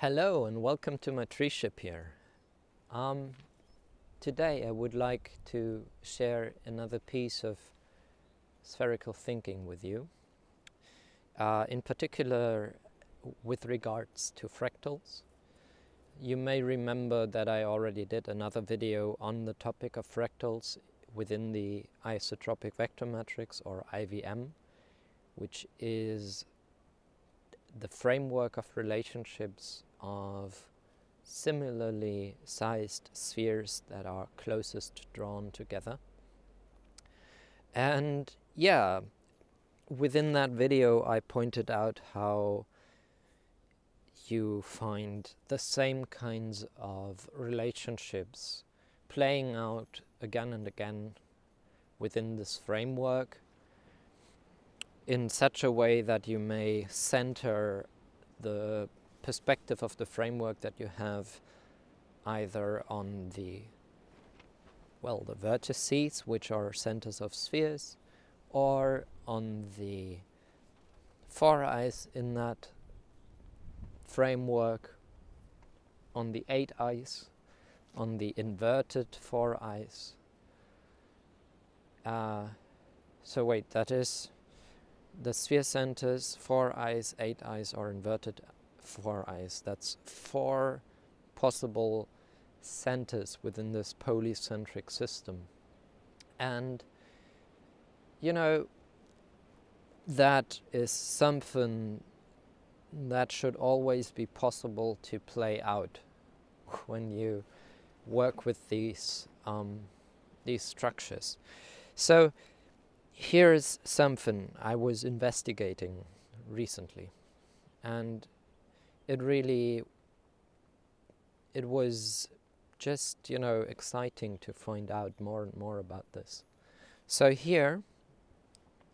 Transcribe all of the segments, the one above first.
Hello and welcome to my tree ship here. Today I would like to share another piece of spherical thinking with you, in particular with regards to fractals. You may remember that I already did another video on the topic of fractals within the isotropic vector matrix, or IVM, which is the framework of relationships of similarly sized spheres that are closest drawn together. And yeah, within that video I pointed out how you find the same kinds of relationships playing out again and again within this framework, in such a way that you may center the perspective of the framework that you have either on the vertices, which are centers of spheres, or on the four-eyes in that framework, on the eight-eyes, on the inverted four-eyes. That is the sphere centers, four-eyes, eight-eyes, or inverted four-eyes. That's four possible centers within this polycentric system. And, you know, that is something that should always be possible to play out when you work with these structures. So here is something I was investigating recently, and it was just, exciting to find out more and more about this. So here,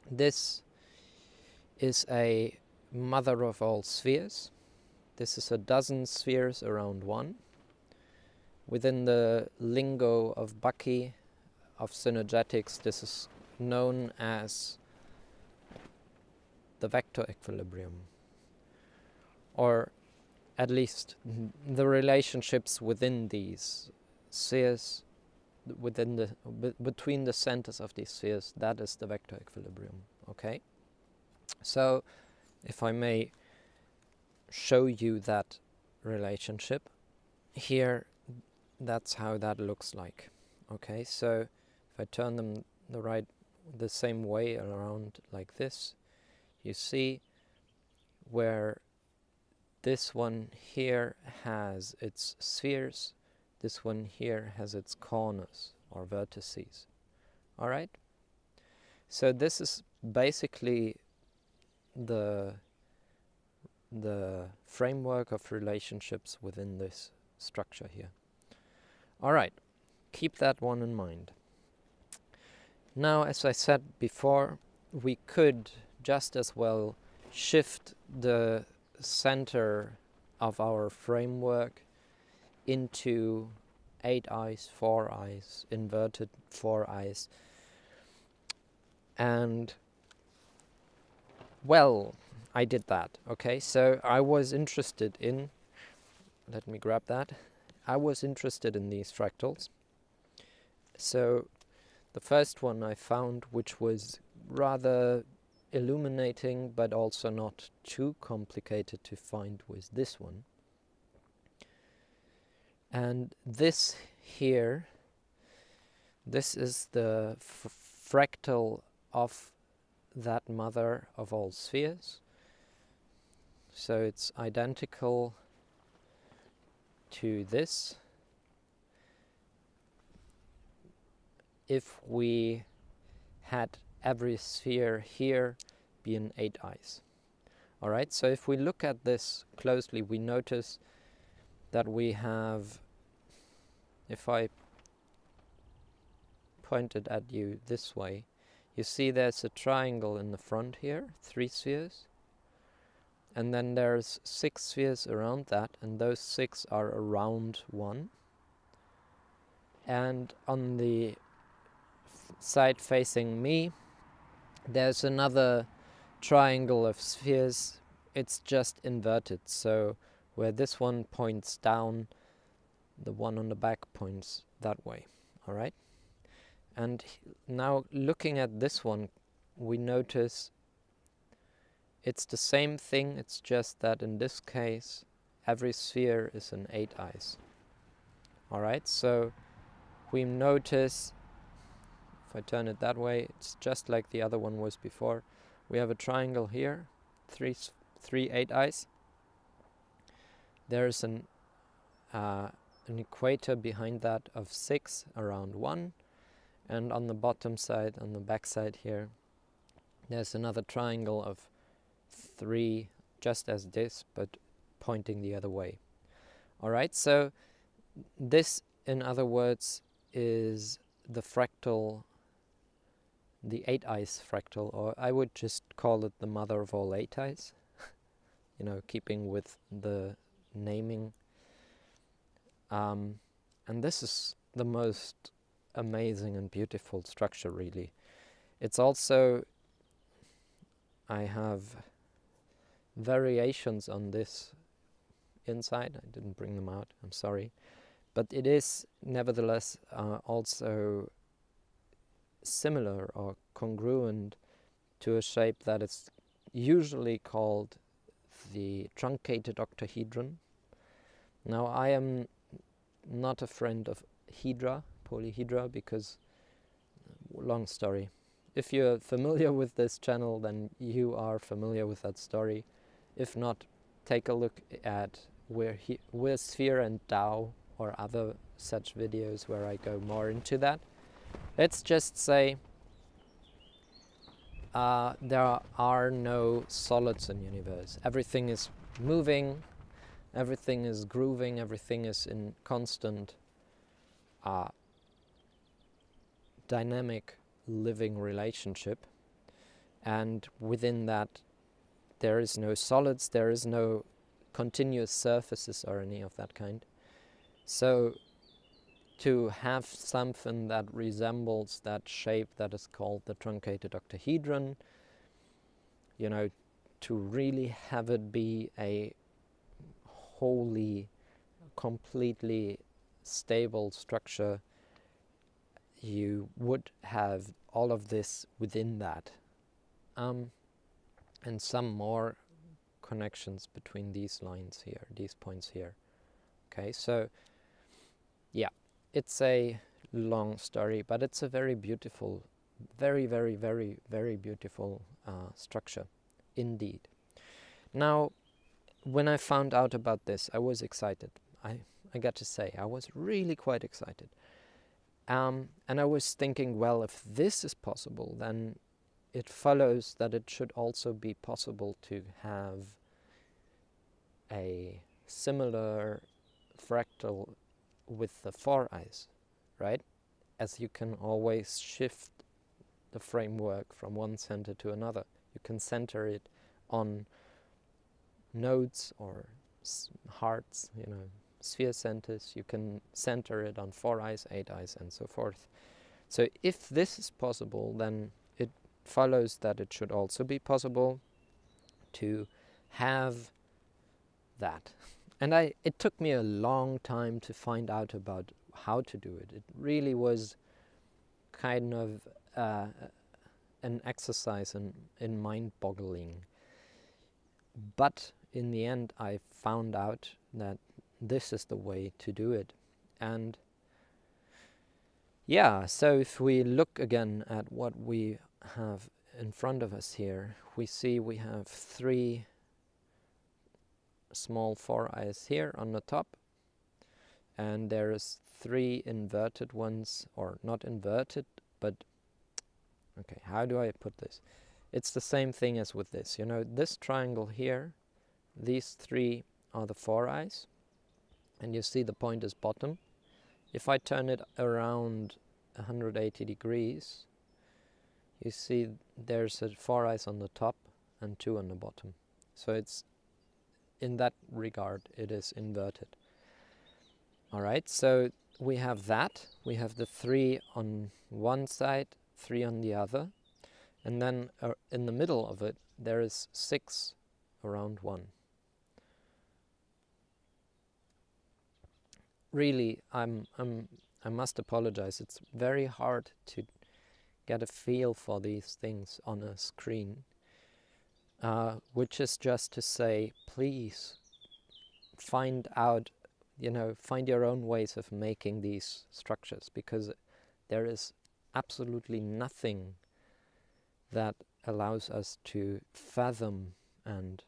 this is a mother of all spheres. This is a dozen spheres around one. Within the lingo of Bucky, of Synergetics, this is known as the vector equilibrium, or at least the relationships within these spheres, between the centers of these spheres. That is the vector equilibrium. Okay, so if I may show you that relationship here, that's how that looks like. Okay, so if I turn them the same way around like this, you see where this one here has its spheres, this one here has its corners or vertices. All right, so this is basically the framework of relationships within this structure here. All right, keep that one in mind. Now, as I said before, we could just as well shift the center of our framework into eight-eyes, four-eyes, inverted four-eyes. And, well, I did that. Okay, so I was interested in, let me grab that. I was interested in these fractals. So the first one I found, which was rather illuminating but also not too complicated to find, was this one. And this here, this is the fractal of that mother of all spheres. So it's identical to this. If we had every sphere here be an eight-eyes. All right, so if we look at this closely, we notice that we have, if I point it at you this way, you see there's a triangle in the front here, 3 spheres, and then there's 6 spheres around that, and those 6 are around 1. And on the side facing me, there's another triangle of spheres. It's just inverted, so where this one points down, the one on the back points that way. All right. And now looking at this one, we notice it's the same thing. It's just that in this case, every sphere is an 8 eyes. All right. So we notice, if I turn it that way, it's just like the other one was before. We have a triangle here, three 8 eyes. There's an equator behind that of 6 around 1, and on the bottom side, on the back side here, there's another triangle of 3, just as this, but pointing the other way. All right, so this, in other words, is the fractal, the 8 eyes fractal, or I would just call it the Motherofallspheres, you know, keeping with the naming. And this is the most amazing and beautiful structure, really. It's also, I have variations on this inside. I didn't bring them out, I'm sorry. But it is nevertheless also similar or congruent to a shape that is usually called the truncated octahedron. Now, I am not a friend of polyhedra, because, long story. If you're familiar with this channel, then you are familiar with that story. If not, take a look at where Sphere and Tao, or other such videos where I go more into that. Let's just say there are no solids in the universe. Everything is moving, everything is grooving, everything is in constant dynamic living relationship, and within that there is no solids, there is no continuous surfaces or any of that kind. So to have something that resembles that shape that is called the truncated octahedron, you know, to really have it be a wholly, completely stable structure, you would have all of this within that, and some more connections between these lines here, these points here. Okay, so yeah, it's a long story, but it's a very beautiful, very, very, very, very beautiful structure indeed. Now, when I found out about this, I was excited. I got to say, I was really quite excited. And I was thinking, well, if this is possible, then it follows that it should also be possible to have a similar fractal with the 4 eyes, right? As you can always shift the framework from one center to another. You can center it on nodes or hearts, you know, sphere centers. You can center it on 4 eyes, 8 eyes, and so forth. So if this is possible, then it follows that it should also be possible to have that. And it took me a long time to find out about how to do it. It really was kind of an exercise in mind-boggling. But in the end, I found out that this is the way to do it. And yeah, so if we look again at what we have in front of us here, we see we have 3 small 4 eyes here on the top, and there is 3 inverted ones, or not inverted, but okay, how do I put this? It's the same thing as with this, you know, this triangle here, these 3 are the 4 eyes, and you see the point is bottom. If I turn it around 180 degrees, you see there's a 4 eyes on the top and 2 on the bottom. So it's, in that regard, it is inverted. Alright, so we have that. We have the 3 on one side, 3 on the other. And then in the middle of it, there is 6 around 1. really, I must apologize. It's very hard to get a feel for these things on a screen, which is just to say, please find out, find your own ways of making these structures, because there is absolutely nothing that allows us to fathom and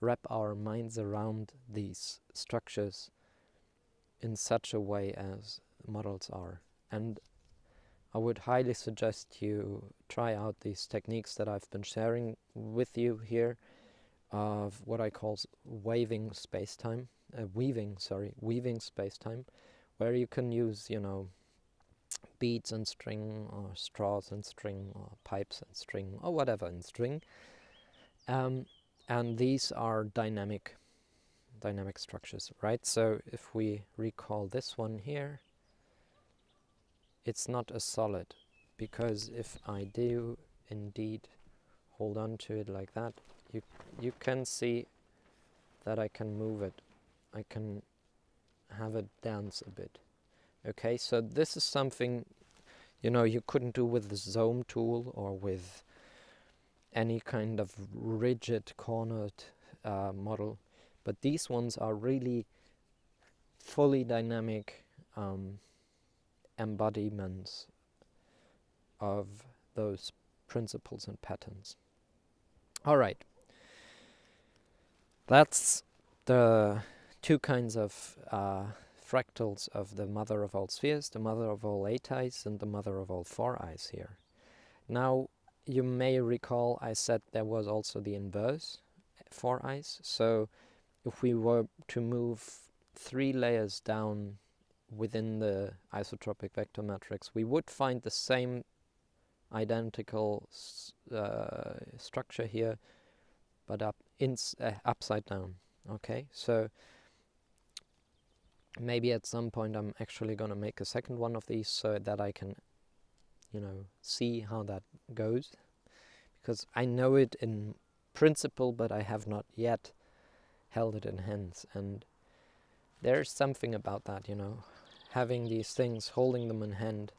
wrap our minds around these structures in such a way as models are. And I would highly suggest you try out these techniques that I've been sharing with you here of what I call weaving spacetime, weaving spacetime, where you can use, beads and string, or straws and string, or pipes and string, or whatever in string. And these are dynamic structures, right? So if we recall this one here, it's not a solid, because if I do indeed hold on to it like that, you can see that I can move it. I can have it dance a bit. Okay, so this is something, you couldn't do with the zoom tool or with any kind of rigid cornered model, but these ones are really fully dynamic embodiments of those principles and patterns. All right, that's the two kinds of fractals of the mother of all spheres, the Motheroffoureyes and the Motheroffoureyes here. Now, you may recall I said there was also the inverse foureyes. So if we were to move 3 layers down within the isotropic vector matrix, we would find the same identical structure here, but upside down. Okay, so maybe at some point I'm actually going to make a second one of these so that I can, see how that goes, because I know it in principle, but I have not yet held it in hands. And there's something about that, having these things, holding them in hand,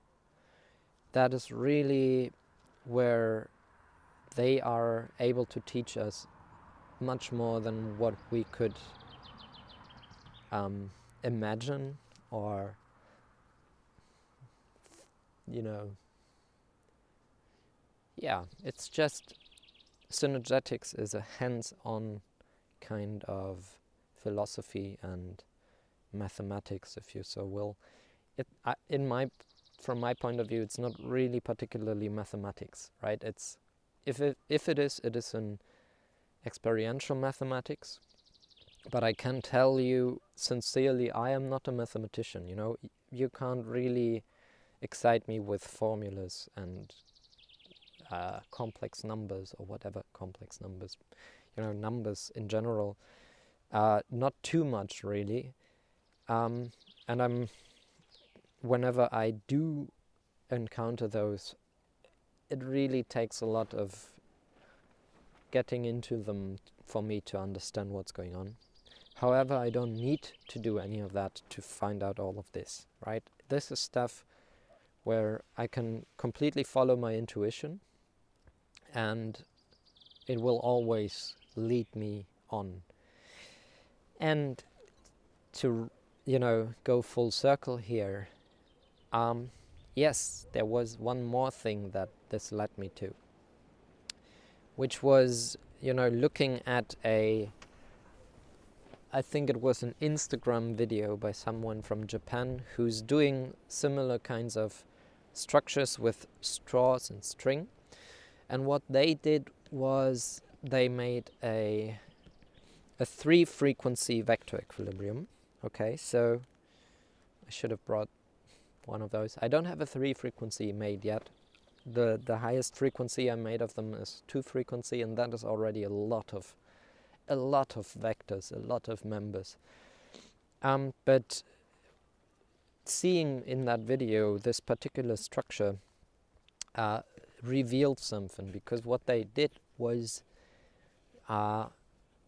that is really where they are able to teach us much more than what we could imagine, or it's just, Synergetics is a hands-on kind of philosophy and mathematics, if you so will. From my point of view, it's not really particularly mathematics, right? It's if it is an experiential mathematics. But I can tell you sincerely, I am not a mathematician. You can't really excite me with formulas and complex numbers, or whatever complex numbers, numbers in general. Not too much, really. And whenever I do encounter those, it really takes a lot of getting into them for me to understand what's going on. However, I don't need to do any of that to find out all of this, right? This is stuff where I can completely follow my intuition, and it will always lead me on. And to, go full circle here, yes, there was one more thing that this led me to, which was, looking at I think it was an Instagram video by someone from Japan who's doing similar kinds of structures with straws and string. And what they did was they made a 3-frequency vector equilibrium. Okay, so I should have brought one of those. I don't have a 3-frequency made yet. The highest frequency I made of them is 2-frequency, and that is already a lot of vectors, a lot of members. But seeing in that video this particular structure revealed something, because what they did was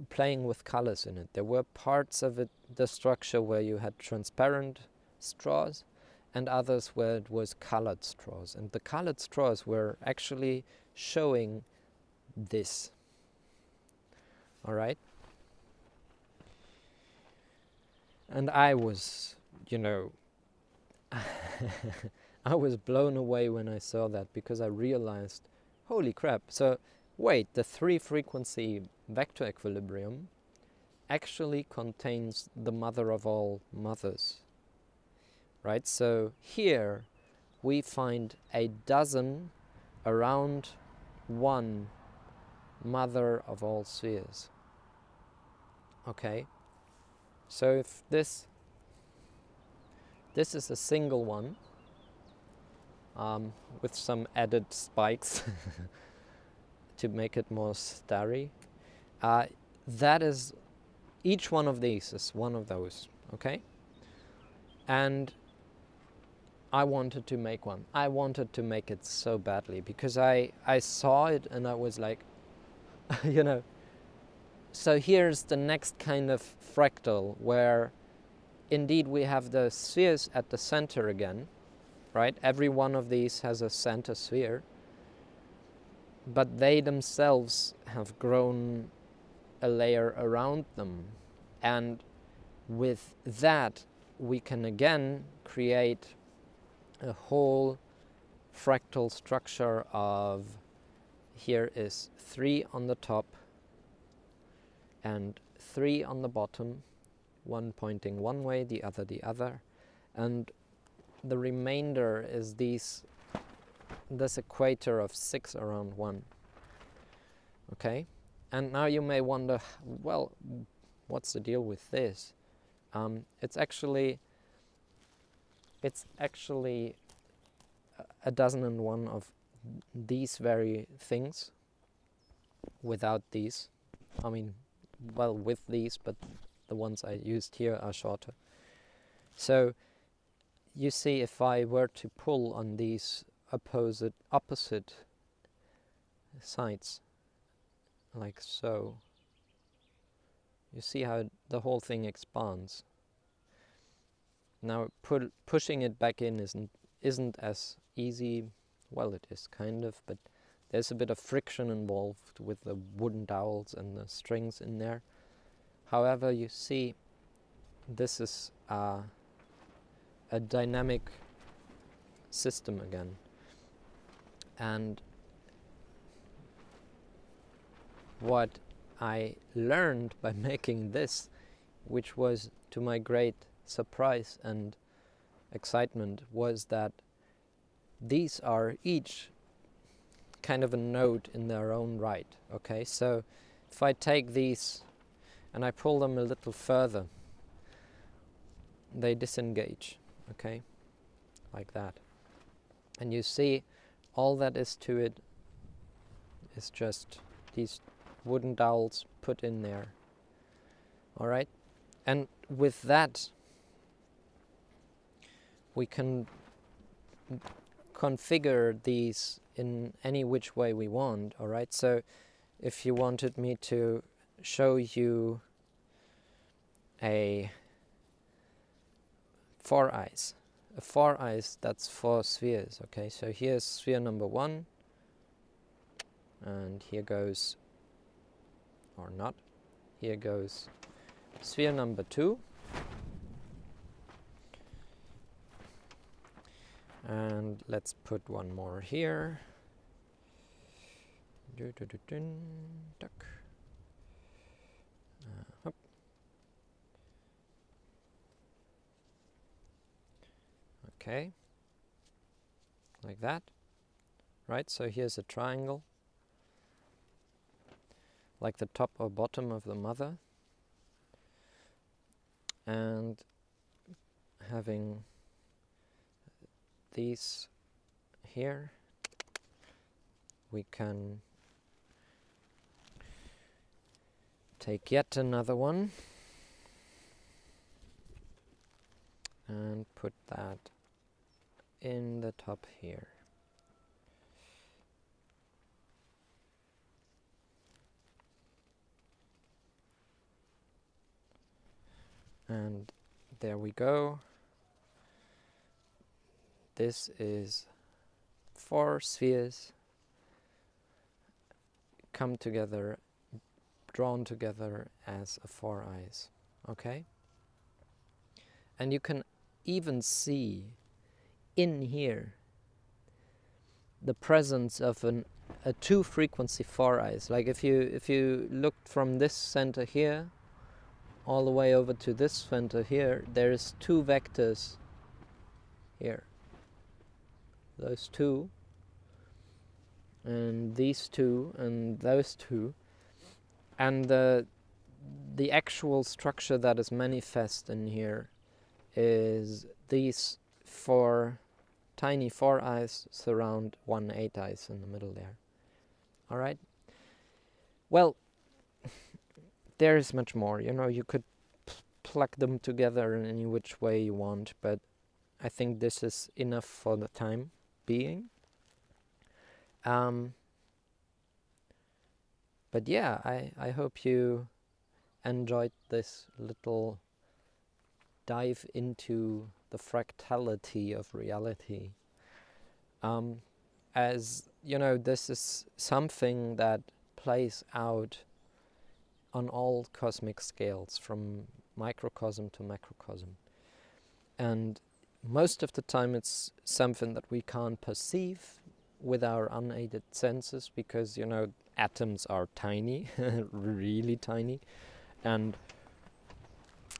playing with colors in it. There were parts of it, the structure, where you had transparent straws, and others where it was colored straws. And the colored straws were actually showing this. All right? And I was, you know, I was blown away when I saw that, because I realized, holy crap, so wait, the 3-frequency vector equilibrium actually contains the mother of all mothers, right? So here we find a dozen around one mother of all spheres. Okay, so if this is a single one with some added spikes to make it more starry, that is, each one of these is one of those, okay? And I wanted to make one. I wanted to make it so badly, because I saw it and I was like, you know, so here's the next kind of fractal, where indeed we have the spheres at the center again, right? Every one of these has a center sphere, but they themselves have grown a layer around them. And with that, we can again create a whole fractal structure of, here is 3 on the top and 3 on the bottom, one pointing one way, the other, and the remainder is this equator of 6 around 1. Okay, and now you may wonder, well, what's the deal with this? It's actually a dozen and one of these very things without these. I mean, well, with these, but the ones I used here are shorter. So you see, if I were to pull on these opposite sides, like so, you see how the whole thing expands. Now pushing it back in isn't as easy. Well, it is kind of, but there's a bit of friction involved with the wooden dowels and the strings in there. However, you see, this is a dynamic system again. And what I learned by making this, which was to my great surprise and excitement, was that these are each kind of a node in their own right. Okay, so if I take these and I pull them a little further, they disengage, okay, like that. And you see, all that is to it is just these wooden dowels put in there. All right, and with that we can configure these in any which way we want. All right, so if you wanted me to show you a 4-eyes, that's 4 spheres. Okay, so here's sphere number 1, and here goes, or not, here goes sphere number 2, and let's put one more here. Duck. Hop. Okay, like that, right? So here's a triangle, like the top or bottom of the mother, and having these here, we can take yet another one and put that in the top here. And there we go. This is 4 spheres come together, drawn together as a 4 eyes. Okay? And you can even see in here the presence of a 2 frequency 4 eyes. Like if you looked from this center here all the way over to this center here, there is 2 vectors here. Those 2, and these 2, and those 2, and the actual structure that is manifest in here is these 4 tiny 4 eyes surround 1 8 eyes in the middle there. All right. Well, there is much more. You know, you could plug them together in any which way you want, but I think this is enough for the time being. But yeah, I hope you enjoyed this little dive into the fractality of reality. As you know, this is something that plays out on all cosmic scales, from microcosm to macrocosm. And most of the time it's something that we can't perceive with our unaided senses, because, you know, atoms are tiny, really tiny, and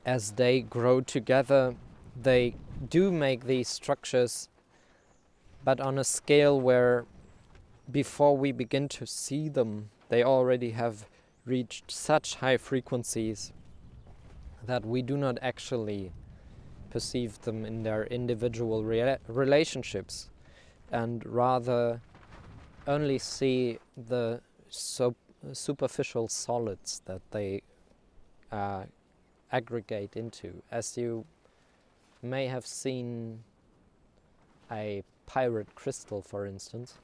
as they grow together, they do make these structures, but on a scale where before we begin to see them, they already have reached such high frequencies that we do not actually perceive them in their individual relationships, and rather only see the superficial solids that they aggregate into. As you may have seen a pirate crystal, for instance,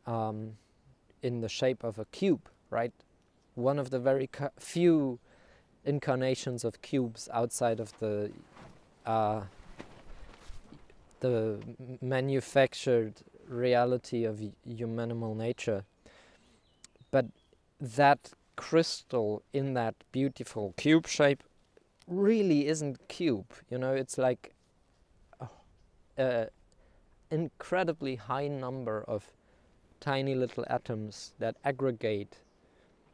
in the shape of a cube, right? One of the very few incarnations of cubes outside of the manufactured reality of humanimal nature. But that crystal in that beautiful cube shape really isn't cube, you know, it's like an incredibly high number of tiny little atoms that aggregate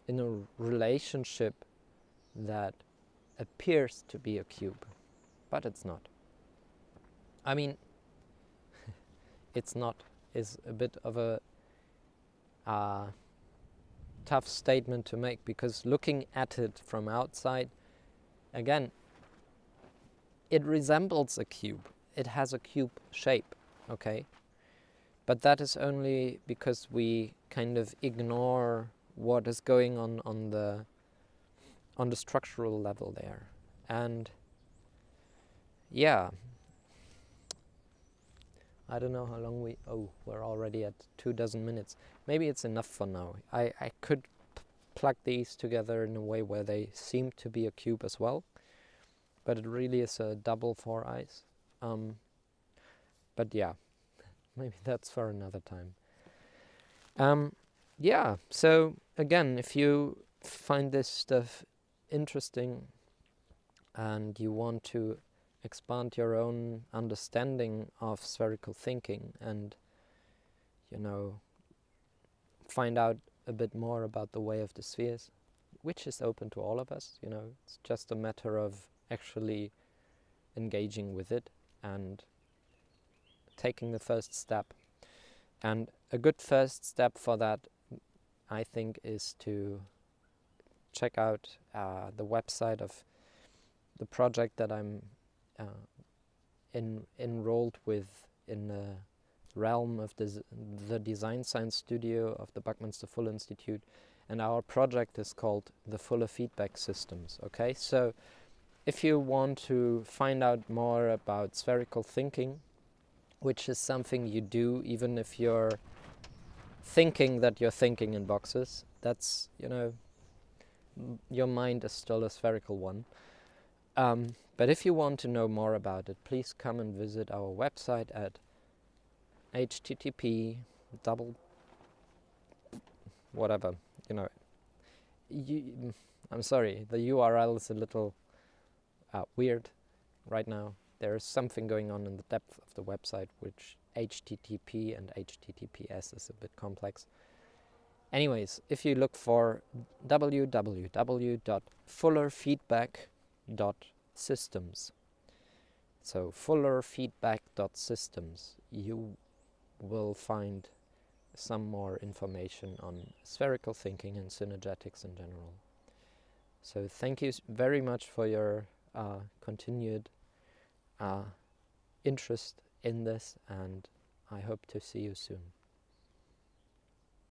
in a relationship that appears to be a cube, but it's not. I mean, it's not is a bit of a tough statement to make, because looking at it from outside, again, it resembles a cube. It has a cube shape, okay? But that is only because we kind of ignore what is going on the structural level there. And yeah, I don't know how long we're already at 24 minutes. Maybe it's enough for now. I could plug these together in a way where they seem to be a cube as well, but it really is a double 4 eyes. But yeah, maybe that's for another time. Yeah, so again, if you find this stuff interesting and you want to expand your own understanding of spherical thinking and, you know, find out a bit more about the way of the spheres, which is open to all of us, you know, it's just a matter of actually engaging with it and taking the first step. And a good first step for that, I think, is to check out the website of the project that I'm enrolled with in the realm of the Design Science Studio of the Buckminster Fuller Institute, and our project is called the Fuller Feedback Systems. Okay, so if you want to find out more about spherical thinking, which is something you do even if you're thinking that you're thinking in boxes, that's, you know, your mind is still a spherical one. But if you want to know more about it, please come and visit our website at http double whatever, you know. I'm sorry, the URL is a little weird right now. There is something going on in the depth of the website, which HTTP and HTTPS is a bit complex. Anyways, if you look for www.fullerfeedback.systems, so fullerfeedback.systems, you will find some more information on spherical thinking and synergetics in general. So thank you very much for your continued interest in this, and I hope to see you soon.